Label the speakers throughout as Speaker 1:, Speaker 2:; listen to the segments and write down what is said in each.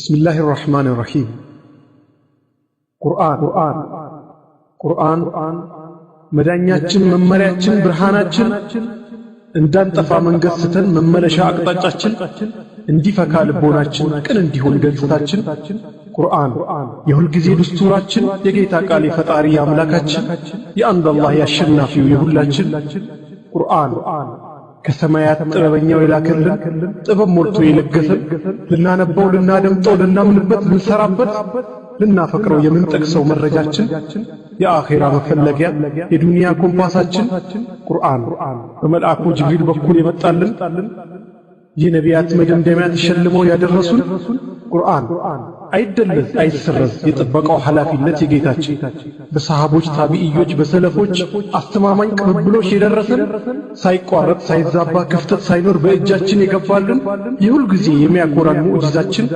Speaker 1: بسم الله الرحمن الرحيم قرآن መዳኛችን መመሪያችን ብርሃናችን እንዳንጠፋ መንገስተን መመለሻ አቅጣጫችን እንዲፈካ ልቦናችን ቅን እንዲሆን ገጽታችን ቁርአን የሁል ጊዜ ድስቱራችን የጌታ ቃል የፈጣሪ አምላካችን የአንድ አላህ ያሸናፊው የሁላችን ቁርአን ከሰማያት ጥበበኛው የላከልን ጥበብ ሞልቶ የለገሰን ልናነበው ልናደምጠው ልናምንበት ልንሰራበት ልናፈቅረው የምንጠቅሰው መረጃችን የአኺራ መፈለጊያ የዱንያ ኮምፓሳችን ቁርአን በመልአኩ ጅብሪል በኩል የመጣልን የነቢያት መደምደሚያ ተሸልመው ያደረሱን ቁርአን አይደለዝ አይሰረዝ የጥበቃው ኃላፊነት የጌታችን በሰሃቦች ታቢኢዮች በሰለፎች አስተማማኝ ቅብብሎች የደረሰን ሳይቋረጥ ሳይዛባ ክፍተት ሳይኖር በእጃችን የገባልን የሁል ጊዜ የሚያኮራን ሙዕጂዛችን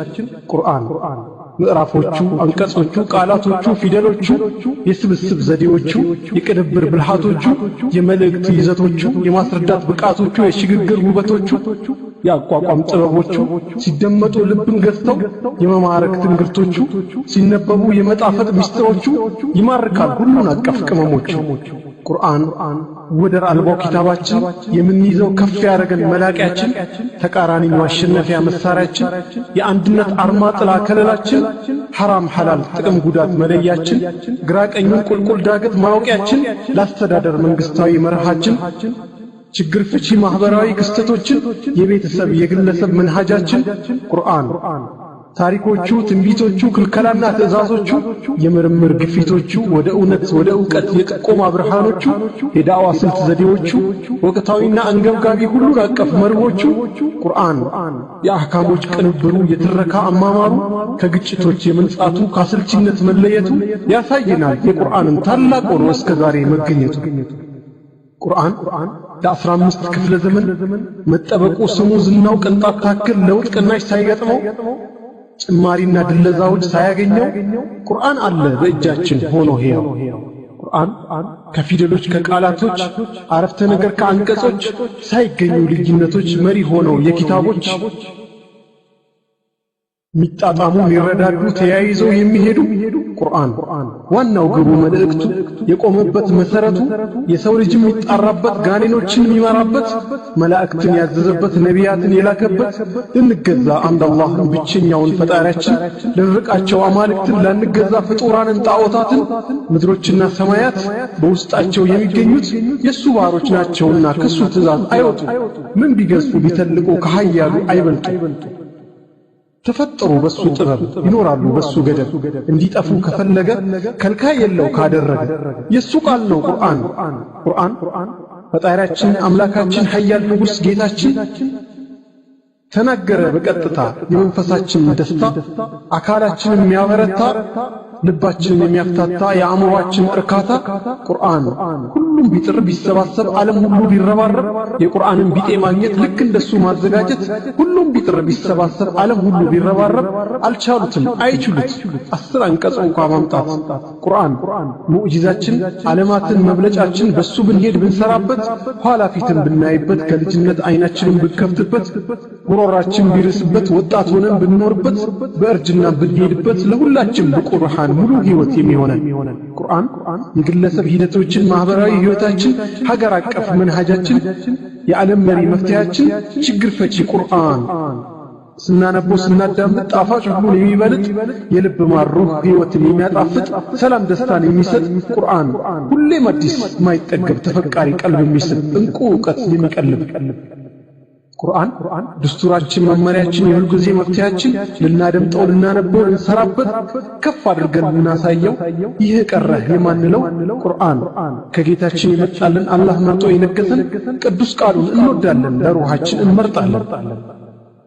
Speaker 1: ቁርአን ምዕራፎቹ አንቀጾቹ ቃላቶቹ ፊደሎቹ የስብስብ ዘዴዎቹ የቅንብር ብልሃቶቹ የመልእክት ይዘቶቹ የማስረዳት ብቃቶቹ የሽግግር ውበቶቹ ያቋቋም ጥበቦቹ ሲደመጡ ልብን ገዝተው የመማረክ ትንግርቶቹ ሲነበቡ የመጣፈጥ ምስጢሮቹ ይማርካል ሁሉን አቀፍ ቅመሞቹ ቁርአን ወደር አልባው ኪታባችን የምንይዘው ከፍ ያደረገን መላቂያችን ተቃራኒ ማሸነፊያ መሳሪያችን የአንድነት አርማ ጥላ ከለላችን ሐራም ሐላል ጥቅም ጉዳት መለያችን ግራቀኙን ቁልቁል ዳገት ማውቂያችን ላስተዳደር መንግስታዊ መርሃችን ችግር ፍቺ ማህበራዊ ክስተቶችን የቤተሰብ የግለሰብ መንሃጃችን ቁርአን ታሪኮቹ ትንቢቶቹ ክልከላና ትእዛዞቹ የምርምር ግፊቶቹ ወደ እውነት ወደ ዕውቀት የጥቆማ ብርሃኖቹ የዳዋ ስልት ዘዴዎቹ ወቅታዊና አንገብጋቢ ሁሉን አቀፍ መርሆቹ ቁርአን የአህካሞች ቅንብሩ የትረካ አማማሩ ከግጭቶች የመንጻቱ ካስልችነት መለየቱ ያሳየናል የቁርአንን ታላቅ ሆኖ እስከ ዛሬ መገኘቱ ቁርአን ለ15 ክፍለ ዘመን መጠበቁ ስሙ ዝናው ቅንጣት ታክል ለውጥ ቅናሽ ሳይገጥመው ጭማሪና ድለዛዎች ሳያገኘው ቁርአን አለ በእጃችን ሆኖ ሄው ቁርአን ከፊደሎች ከቃላቶች አረፍተ ነገር ከአንቀጾች ሳይገኙ ልዩነቶች መሪ ሆነው የኪታቦች ሚጣጣሙ ሚረዳዱ ተያይዘው የሚሄዱ ቁርአን ዋናው ግቡ መልእክቱ የቆመበት መሰረቱ የሰው ልጅ የሚጣራበት ጋኔኖችን የሚመራበት መላእክትን ያዘዘበት ነቢያትን የላከበት ልንገዛ አንድ አላህን ብቸኛውን ፈጣሪያችን ልንርቃቸው አማልክትን ላንገዛ ፍጡራንን ጣዖታትን ምድሮችና ሰማያት በውስጣቸው የሚገኙት የሱ ባሮች ናቸውና ከሱ ትእዛዝ አይወጡ ምን ቢገዙ ቢተልቁ ከኃያሉ አይበልጡ ተፈጠሩ በሱ ጥበብ ይኖራሉ በሱ ገደብ እንዲጠፉ ከፈለገ ከልካይ የለው ካደረገ የሱ ቃል ነው ቁርአን ፈጣሪያችን አምላካችን ኃያል ንጉስ ጌታችን ተናገረ በቀጥታ የመንፈሳችን ደስታ አካላችንን የሚያበረታ ልባችንን የሚያፍታታ የአእምሮአችን እርካታ ቁርአን ሁሉም ቢጥር ቢሰባሰብ ዓለም ሁሉ ቢረባረብ የቁርአንን ቢጤ ማግኘት ልክ እንደሱ ማዘጋጀት ሁሉም ቢጥር ቢሰባሰብ ዓለም ሁሉ ቢረባረብ አልቻሉትም አይችሉት 10 አንቀጽ እንኳን ማምጣት ቁርአን ሙዕጂዛችን ዓለማትን መብለጫችን በሱ ብንሄድ ብንሰራበት ኋላ ፊትን ብናይበት ከልጅነት አይናችንን ብንከፍትበት ጉሮራችን ቢርስበት ወጣት ሆነን ብንኖርበት በእርጅና ብንሄድበት ለሁላችን በቁርአን ሙሉ ህይወት የሚሆነን ቁርአን የግለሰብ ሂደቶችን ማህበራዊ ህይወታችን ሀገር አቀፍ መንሃጃችን የዓለም መሪ መፍትያችን ችግር ፈቺ ቁርአን ስናነበው ስናዳምጥ ጣፋጭ ሁሉን የሚበልጥ የልብ ማሩህ ህይወትን የሚያጣፍጥ ሰላም ደስታን የሚሰጥ ቁርአን ሁሌም አዲስ ማይጠገብ ተፈቃሪ ቀልብ የሚስብ እንቁ ዕውቀት የሚቀልብ ቁርአን ድስቱራችን መመሪያችን የሁል ጊዜ መፍትያችን ልናደምጠው ልናነበው ልንሰራበት ከፍ አድርገን ልናሳየው ይህ ቀረህ የማንለው ቁርአን ከጌታችን የመጣልን አላህ መርጦ የነገሰን ቅዱስ ቃሉን እንወዳለን ለሩሃችን እንመርጣለን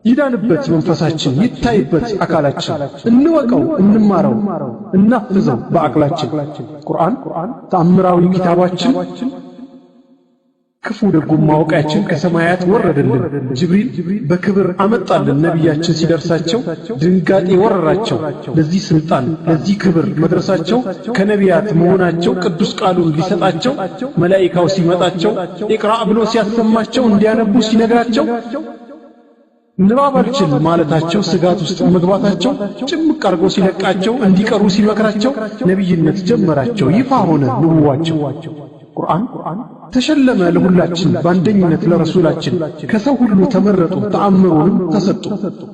Speaker 1: ይዳንበት መንፈሳችን ይታይበት አካላችን እንወቀው እንማረው እናፍዘው በአቅላችን ቁርአን ተአምራዊ ኪታባችን ክፉ ደጉም ማወቃችን ከሰማያት ወረደልን ጅብሪል በክብር አመጣልን ነብያችን ሲደርሳቸው ድንጋጤ ወረራቸው ለዚህ ስልጣን ለዚህ ክብር መድረሳቸው ከነቢያት መሆናቸው ቅዱስ ቃሉን ሊሰጣቸው መላእክታው ሲመጣቸው ኢቅራ ብሎ ሲያሰማቸው እንዲያነቡ ሲነግራቸው ንባባችን ማለታቸው ስጋት ውስጥ መግባታቸው ጭምቅ አርጎ ሲለቃቸው እንዲቀሩ ሲመክራቸው ነብይነት ጀመራቸው ይፋ ሆነ ንቡዋቸው ቁርአን ተሸለመ ለሁላችን ባንደኝነት ለረሱላችን ከሰው ሁሉ ተመረጡ ተአምሩንም ተሰጡ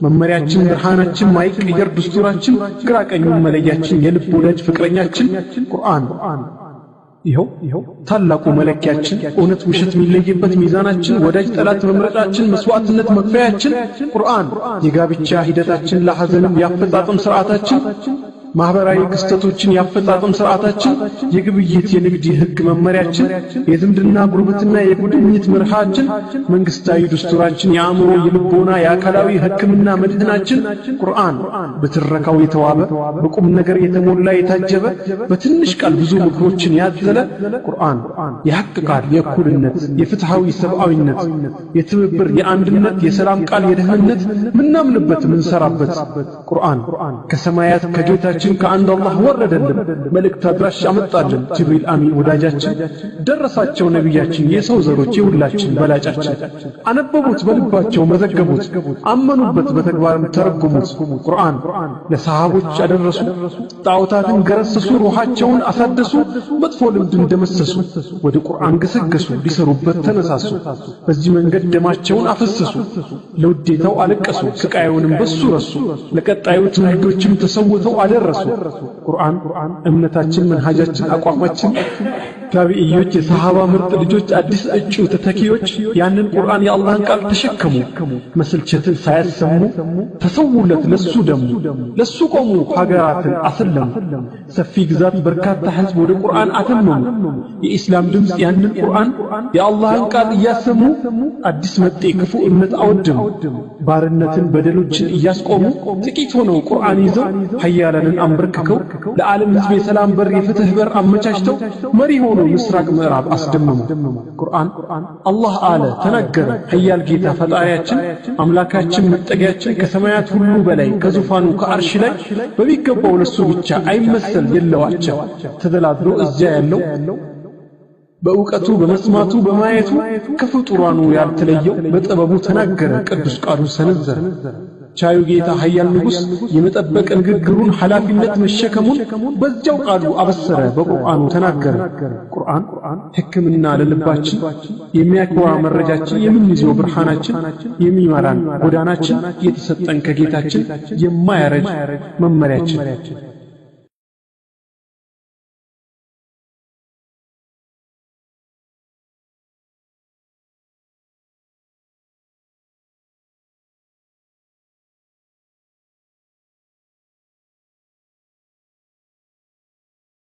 Speaker 1: መመሪያችን ብርሃናችን ማይቀየር ድስቱራችን ግራቀኙን መለያችን የልብ ወዳጅ ፍቅረኛችን ቁርአን ይኸው ታላቁ መለኪያችን እውነት ውሸት የሚለይበት ሚዛናችን ወዳጅ ጠላት መምረጣችን መስዋዕትነት መክፈያችን ቁርአን የጋብቻ ሂደታችን ለሐዘንም ያፈጣጠም ሥርዓታችን ማህበራዊ ክስተቶችን ያፈጣጠም ሥርዓታችን የግብይት የንግድ ህግ መመሪያችን የዝምድና ጉርብትና የጉድኝት መርሃችን መንግስታዊ ድስቱራችን የአእምሮ የልቦና የአካላዊ ህክምና መድህናችን ቁርአን በትረካው የተዋበ በቁም ነገር የተሞላ የታጀበ በትንሽ ቃል ብዙ ምክሮችን ያዘለ ቁርአን የሐቅ ቃል የእኩልነት የፍትሃዊ ሰብአዊነት የትብብር የአንድነት የሰላም ቃል የደህንነት ምናምንበት ምንሰራበት ቁርአን ከሰማያት ከጌታ ከአንድ አላህ ወረደልን መልእክት አድራሽ አመጣልን ጅብሪል አሚን ወዳጃችን ደረሳቸው ነብያችን የሰው ዘሮች የሁላችን በላጫችን አነበቡት በልባቸው መዘገቡት አመኑበት በተግባርም ተረጉሙት ቁርአን ለሰሃቦች አደረሱ ጣዖታትን ገረሰሱ ሩሃቸውን አሳደሱ መጥፎ ልምድን ደመሰሱ ወደ ቁርአን ገሰገሱ ሊሰሩበት ተነሳሱ በዚህ መንገድ ደማቸውን አፈሰሱ ለውዴታው አለቀሱ ስቃዩንም በሱ ረሱ ለቀጣዩ ትውልዶችም ተሰውተው አደረሱ ቁርአን እምነታችን መንሃጃችን አቋማችን ታቢዒዎች የሰሃባ ምርጥ ልጆች አዲስ እጩ ተተኪዎች ያንን ቁርአን የአላህን ቃል ተሸከሙ መስልቸትን ሳያሰሙ ተሰውለት ለሱ ደሙ ለሱ ቆሙ ሀገራትን አሰለሙ ሰፊ ግዛት በርካታ ህዝብ ወደ ቁርአን አተመሙ የኢስላም ድምጽ ያንን ቁርአን የአላህን ቃል እያሰሙ አዲስ መጤ ክፉ እምነት አወደሙ ባርነትን በደሎችን እያስቆሙ ጥቂት ሆነው ቁርአን ይዘው ሀያላንን አንበርክከው ለዓለም ህዝብ የሰላም በር የፍትህ በር አመቻችተው መሪ ሆነው ምስራቅ ምዕራብ አስደመሙ ቁርአን አላህ አለ ተናገረ ሀያል ጌታ ፈጣሪያችን አምላካችን መጠጊያችን ከሰማያት ሁሉ በላይ ከዙፋኑ ከአርሽ ላይ በሚገባው ለሱ ብቻ አይመሰል የለዋቸው ተደላድሎ እዚያ ያለው በእውቀቱ በመስማቱ በማየቱ ከፍጡራኑ ያልተለየው በጥበቡ ተናገረ ቅዱስ ቃሉን ሰነዘረ ቻዩ ጌታ ሀያል ንጉስ የመጠበቅ ንግግሩን ሐላፊነት መሸከሙን በዚያው ቃሉ አበሰረ በቁርአኑ ተናገረ ቁርአን ህክምና ለልባችን የሚያኮራ መረጃችን የምንይዘው ብርሃናችን የሚመራን ጎዳናችን የተሰጠን ከጌታችን የማያረጅ መመሪያችን